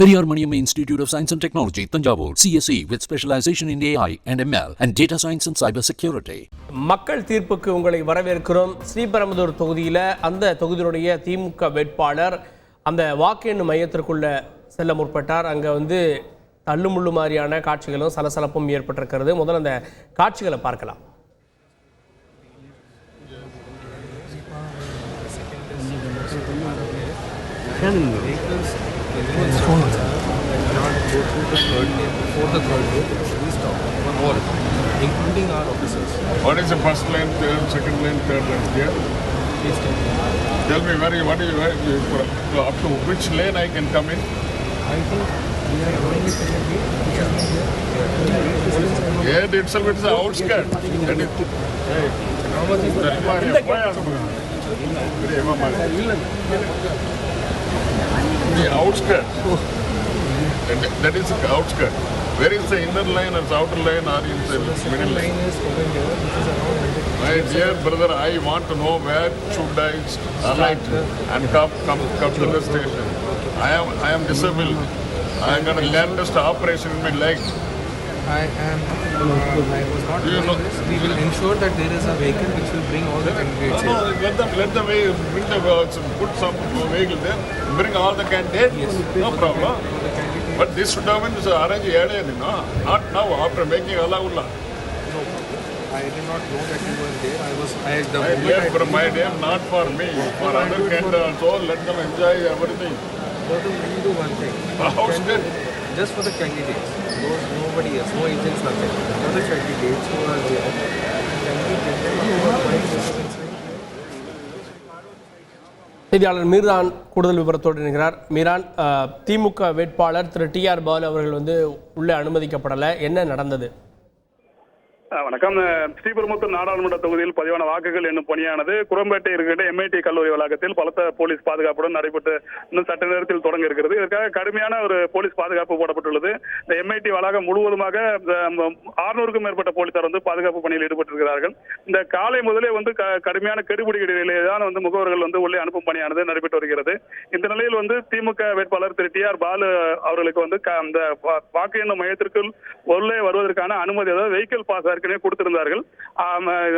Periyar Maniamma Institute of Science and Technology, Tanjavur, CSE with specialization in AI and ML and data science and cyber security. மக்கள் தீர்ப்புக்கு உங்களை வரவேற்கிறோம். ஸ்ரீபெரும்புதூர் தொகுதியில் அந்த தொகுதியினுடைய திமுக வேட்பாளர் அந்த வாக்கு எண்ணும் மையத்திற்குள்ள செல்ல முற்பட்டார். அங்கே தள்ளுமுள்ளு மாதிரியான காட்சிகளும் சலசலப்பும் ஏற்பட்டிருக்கிறது. முதல்ல அந்த காட்சிகளை பார்க்கலாம். Including our officers. What is the first lane, second lane, third lane? Yeah? Please Tell me up to which lane I can come in? I think we are going to the gate. Gate itself is the outskirt. The outskirt. That is the outskirt. Where is the inner line or the outer line or in the middle line? Is over here, which is around 100. My dear brother, I want to know where should I alight and come to the station. I am disabled. I am got a latest operation in my leg. I was not Do you know? this. We will ensure that there is a vehicle which will bring all the candidates No, here. let them bring put some vehicle there. Bring all the candidates. Yes. No problem. But this should have been arranged earlier, not now after making Allah. I did not know that you were there. My dear, not for me. For other candidates also, let them enjoy everything. Brother, we will do one thing. How's that? Just for the candidates. Nobody else, no agents, nothing. For the candidates who are there, can we get them to செய்தியாளர் மீரான் கூடுதல் விவரத்தோடு இருக்கிறார். மீரான், திமுக வேட்பாளர் திரு TR. Balu அவர்கள் உள்ளே அனுமதிக்கப்படலை. என்ன நடந்தது? வணக்கம். ஸ்ரீபெரும்புதூர் நாடாளுமன்ற தொகுதியில் பதிவான வாக்குகள் என்னும் பணியானது குரம்பேட்டை இருக்கின்ற MIT கல்லூரி வளாகத்தில் பலத்த போலீஸ் பாதுகாப்புடன் நடைபெற்று இன்னும் சட்ட நேரத்தில் தொடங்க இருக்கிறது. இதற்காக கடுமையான ஒரு போலீஸ் பாதுகாப்பு போடப்பட்டுள்ளது. இந்த MIT வளாகம் முழுவதுமாக 600க்கும் மேற்பட்ட போலீசார் பாதுகாப்பு பணியில் ஈடுபட்டிருக்கிறார்கள். இந்த காலை முதலே கடுமையான கெடுபிடி இடையிலே தான் முகவர்கள் உள்ளே அனுப்பும் பணியானது நடைபெற்று வருகிறது. இந்த நிலையில் திமுக வேட்பாளர் திரு டி.ஆர். பாலு அவர்களுக்கு அந்த வாக்கு எண்ணும் மையத்திற்குள் உள்ளே வருவதற்கான அனுமதி, அதாவது வெஹிக்கிள் பாஸ் கொடுத்திருந்தார்கள்.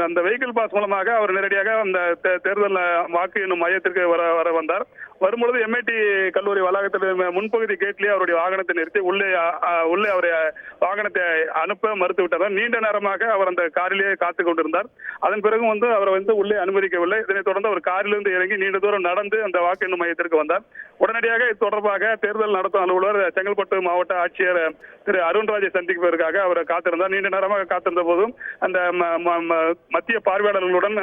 அந்த வெஹிக்கிள் பாஸ் மூலமாக அவர் நேரடியாக அந்த தேர்தல் வாக்கு என்னும் மையத்திற்கு வர வந்தார். வரும்பொழுது MIT கல்லூரி வளாகத்தில் முன்பகுதி கேட்லேயே அவருடைய வாகனத்தை நிறுத்தி உள்ளே அவரை வாகனத்தை அனுப்ப மறுத்து விட்டார். நீண்ட நேரமாக அவர் அந்த காரிலேயே காத்துக் கொண்டிருந்தார். அதன் பிறகு அவரை உள்ளே அனுமதிக்கவில்லை. இதனைத் தொடர்ந்து அவர் காரிலிருந்து இறங்கி நீண்ட தூரம் நடந்து அந்த வாக்கு எண்ணும் மையத்திற்கு வந்தார். உடனடியாக இது தொடர்பாக தேர்தல் நடத்தும் அலுவலர் செங்கல்பட்டு மாவட்ட ஆட்சியர் திரு அருண்ராஜை சந்திப்பதற்காக அவர் காத்திருந்தார். நீண்ட நேரமாக காத்திருந்த போதும் அந்த மத்திய பார்வையாளர்களுடன்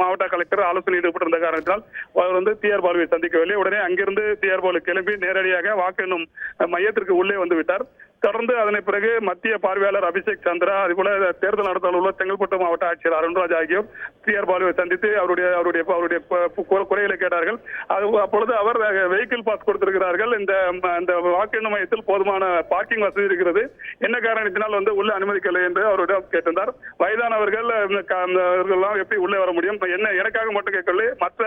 மாவட்ட கலெக்டர் ஆலோசனை ஈடுபட்டிருந்த காரணத்தால் அவர் டி.ஆர். பாலுவை சந்திக்கவில்லை. உடனே அங்கிருந்து டி.ஆர். பாலு கிளம்பி நேரடியாக வாக்கு எண்ணும் மையத்திற்கு உள்ளே விட்டார். தொடர்ந்து அதனை பிறகு மத்திய பார்வையாளர் அபிஷேக் சந்திரா, அதுபோல தேர்தல் நடத்த அலுவலர் செங்கல்பட்டு மாவட்ட ஆட்சியர் அருண்ராஜ் ஆகியோர் டி.ஆர். பாலுவை சந்தித்து அவருடைய குறைகளை கேட்டார்கள். அப்பொழுது அவர் வெஹிக்கிள் பாஸ் கொடுத்திருக்கிறார்கள். இந்த வாக்கு எண்ணும் மையத்தில் போதுமான பார்க்கிங் வசதி இருக்கிறது, என்ன காரணத்தினால் உள்ளே அனுமதிக்கலை என்று அவரிடம் கேட்டிருந்தார். வயதானவர்கள் எப்படி உள்ளே வர முடியும்? என்ன எனக்காக மட்டும் கேட்கவில்லை, மற்ற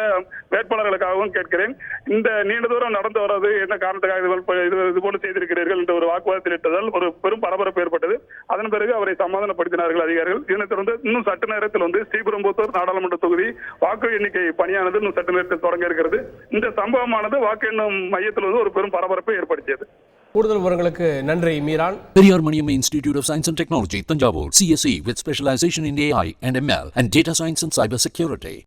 வேட்பாளர்களுக்காகவும் கேட்கிறேன். இந்த நீண்ட தூரம் நடந்து வர்றது என்ன காரணத்துக்காக இது போல செய்திருக்கிறீர்கள் என்ற ஒரு வாக்குவாதத்தில் ஒரு பெரும் பரபரப்பு ஏற்பட்டது. அதன் பிறகு அவரை சமாதானப்படுத்தினார்கள் அதிகாரிகள். இதனைத் தொடர்ந்து இன்னும் சட்ட நேரத்தில் ஸ்ரீபெரும்புதூர் நாடாளுமன்ற தொகுதி வாக்கு எண்ணிக்கை பணியானது இன்னும் சட்ட நேரத்தில் தொடங்க இருக்கிறது. இந்த சம்பவமானது வாக்கு எண்ணும் மையத்தில் ஒரு பெரும் பரபரப்பை ஏற்படுத்தியது. கூடுதல் விவரங்களுக்கு நன்றி Meeran. Periyar Maniamma Institute of Science and Technology, Tanjavur, CSE with specialization in AI and ML and data science and cyber security.